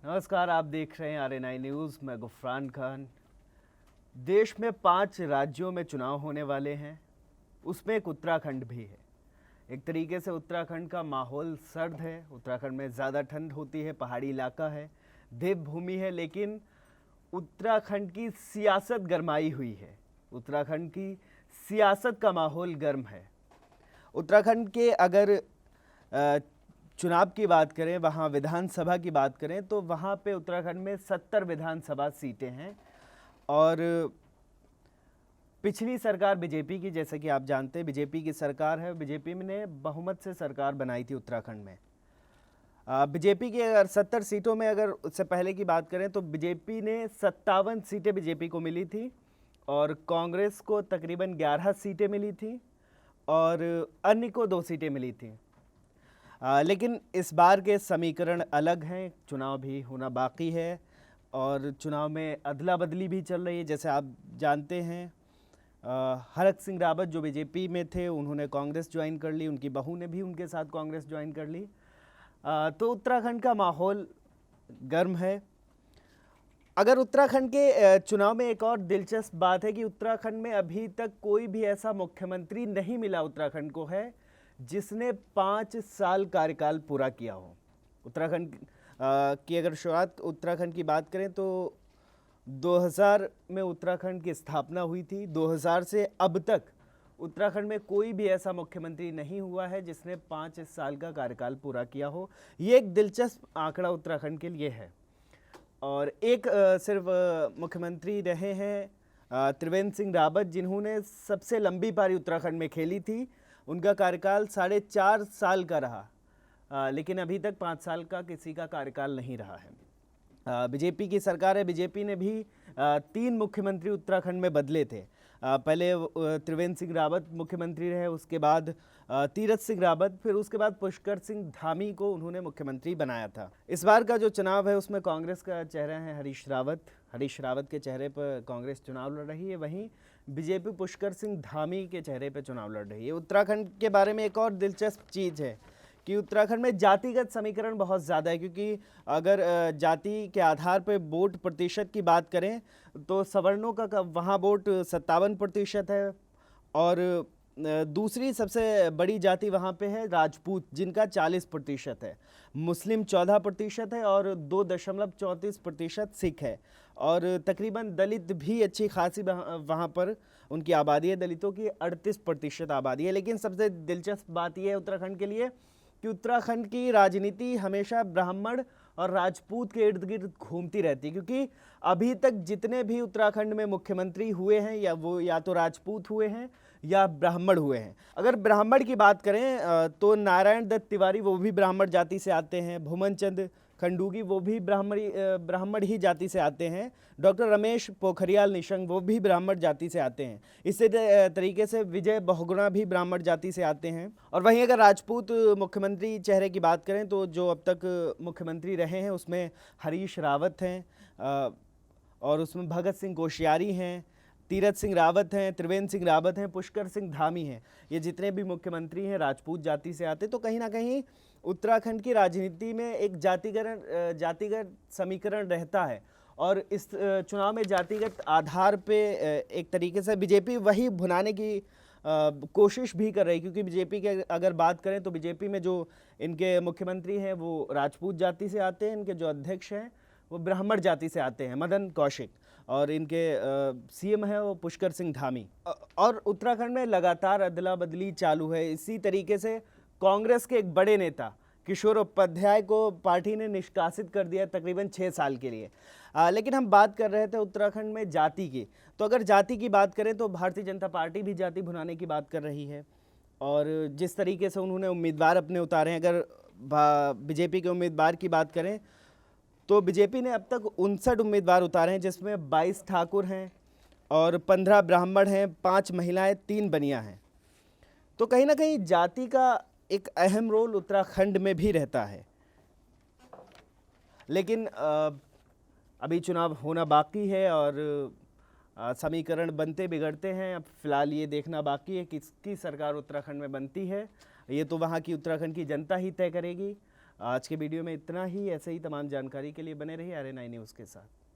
नमस्कार, आप देख रहे हैं RNI न्यूज़। मैं गुफरान खान। देश में 5 राज्यों में चुनाव होने वाले हैं, उसमें एक उत्तराखंड भी है। एक तरीके से उत्तराखंड का माहौल सर्द है। उत्तराखंड में ज़्यादा ठंड होती है, पहाड़ी इलाका है, देवभूमि है, लेकिन उत्तराखंड की सियासत गरमाई हुई है। उत्तराखंड की सियासत का माहौल गर्म है। उत्तराखंड के अगर चुनाव की बात करें, वहाँ विधानसभा की बात करें, तो वहाँ पे उत्तराखंड में 70 विधानसभा सीटें हैं। और पिछली सरकार बीजेपी की, जैसे कि आप जानते हैं, बीजेपी की सरकार है। बीजेपी ने बहुमत से सरकार बनाई थी उत्तराखंड में। बीजेपी की अगर 70 सीटों में अगर उससे पहले की बात करें तो बीजेपी ने 57 सीटें बीजेपी को मिली थी और कांग्रेस को तकरीबन 11 सीटें मिली थी और अन्य को 2 सीटें मिली थी। लेकिन इस बार के समीकरण अलग हैं। चुनाव भी होना बाकी है और चुनाव में अदला बदली भी चल रही है। जैसे आप जानते हैं, हरक सिंह रावत जो बीजेपी में थे, उन्होंने कांग्रेस ज्वाइन कर ली, उनकी बहू ने भी उनके साथ कांग्रेस ज्वाइन कर ली। तो उत्तराखंड का माहौल गर्म है। अगर उत्तराखंड के चुनाव में एक और दिलचस्प बात है कि उत्तराखंड में अभी तक कोई भी ऐसा मुख्यमंत्री नहीं मिला उत्तराखंड को है जिसने 5 साल कार्यकाल पूरा किया हो। उत्तराखंड की अगर शुरुआत उत्तराखंड की बात करें तो 2000 में उत्तराखंड की स्थापना हुई थी। 2000 से अब तक उत्तराखंड में कोई भी ऐसा मुख्यमंत्री नहीं हुआ है जिसने 5 साल का कार्यकाल पूरा किया हो। ये एक दिलचस्प आंकड़ा उत्तराखंड के लिए है। और एक सिर्फ मुख्यमंत्री रहे हैं त्रिवेंद्र सिंह रावत, जिन्होंने सबसे लंबी पारी उत्तराखंड में खेली थी। उनका कार्यकाल 4.5 साल का रहा, लेकिन अभी तक 5 साल का किसी का कार्यकाल नहीं रहा है। बीजेपी की सरकार है। बीजेपी ने भी 3 मुख्यमंत्री उत्तराखंड में बदले थे। पहले त्रिवेंद्र सिंह रावत मुख्यमंत्री रहे, उसके बाद तीरथ सिंह रावत, फिर उसके बाद पुष्कर सिंह धामी को उन्होंने मुख्यमंत्री बनाया था। इस बार का जो चुनाव है उसमें कांग्रेस का चेहरा है हरीश रावत। हरीश रावत के चेहरे पर कांग्रेस चुनाव लड़ रही है, वहीं बीजेपी पुष्कर सिंह धामी के चेहरे पर चुनाव लड़ रही है। उत्तराखंड के बारे में एक और दिलचस्प चीज़ है कि उत्तराखंड में जातिगत समीकरण बहुत ज़्यादा है, क्योंकि अगर जाति के आधार पर वोट प्रतिशत की बात करें तो सवर्णों का वहाँ वोट 57% है और दूसरी सबसे बड़ी जाति वहाँ पे है राजपूत, जिनका 40% है। मुस्लिम 14% है और 2.34% सिख है। और तकरीबन दलित भी अच्छी खासी वहाँ पर उनकी आबादी है। दलितों की 38% आबादी है। लेकिन सबसे दिलचस्प बात यह है उत्तराखंड के लिए कि उत्तराखंड की राजनीति हमेशा ब्राह्मण और राजपूत के इर्द गिर्द घूमती रहती है, क्योंकि अभी तक जितने भी उत्तराखंड में मुख्यमंत्री हुए हैं या तो राजपूत हुए हैं या ब्राह्मण हुए हैं। अगर ब्राह्मण की बात करें तो नारायण दत्त तिवारी वो भी ब्राह्मण जाति से आते हैं। भूमन चंद खंडूगी वो भी ब्राह्मण ही जाति से आते हैं। डॉक्टर रमेश पोखरियाल निशंक वो भी ब्राह्मण जाति से आते हैं। इसी तरीके से विजय बहुगुणा भी ब्राह्मण जाति से आते हैं। और वहीं अगर राजपूत मुख्यमंत्री चेहरे की बात करें तो जो अब तक मुख्यमंत्री रहे हैं उसमें हरीश रावत हैं और उसमें भगत सिंह कोश्यारी हैं, तीरथ सिंह रावत हैं, त्रिवेंद्र सिंह रावत हैं, पुष्कर सिंह धामी हैं। ये जितने भी मुख्यमंत्री हैं राजपूत जाति से आते। तो कहीं ना कहीं उत्तराखंड की राजनीति में एक जातिगत समीकरण रहता है और इस चुनाव में जातिगत आधार पे एक तरीके से बीजेपी वही भुनाने की कोशिश भी कर रही, क्योंकि बीजेपी के अगर बात करें तो बीजेपी में जो इनके मुख्यमंत्री हैं वो राजपूत जाति से आते हैं, इनके जो अध्यक्ष हैं वो ब्राह्मण जाति से आते हैं, मदन कौशिक, और इनके सीएम है वो पुष्कर सिंह धामी। और उत्तराखंड में लगातार अदला बदली चालू है। इसी तरीके से कांग्रेस के एक बड़े नेता किशोर उपाध्याय को पार्टी ने निष्कासित कर दिया तकरीबन 6 साल के लिए। लेकिन हम बात कर रहे थे उत्तराखंड में जाति की, तो अगर जाति की बात करें तो भारतीय जनता पार्टी भी जाति भुनाने की बात कर रही है। और जिस तरीके से उन्होंने उम्मीदवार अपने उतारे हैं, अगर बीजेपी के उम्मीदवार की बात करें तो बीजेपी ने अब तक 59 उम्मीदवार उतारे हैं, जिसमें 22 ठाकुर हैं और 15 ब्राह्मण हैं, 5 महिलाएं, 3 बनिया हैं। तो कहीं ना कहीं जाति का एक अहम रोल उत्तराखंड में भी रहता है। लेकिन अभी चुनाव होना बाकी है और समीकरण बनते बिगड़ते हैं। अब फिलहाल ये देखना बाकी है किसकी सरकार उत्तराखंड में बनती है। ये तो वहाँ की उत्तराखंड की जनता ही तय करेगी। आज के वीडियो में इतना ही। ऐसे ही तमाम जानकारी के लिए बने रहिए RNI न्यूज़ के साथ।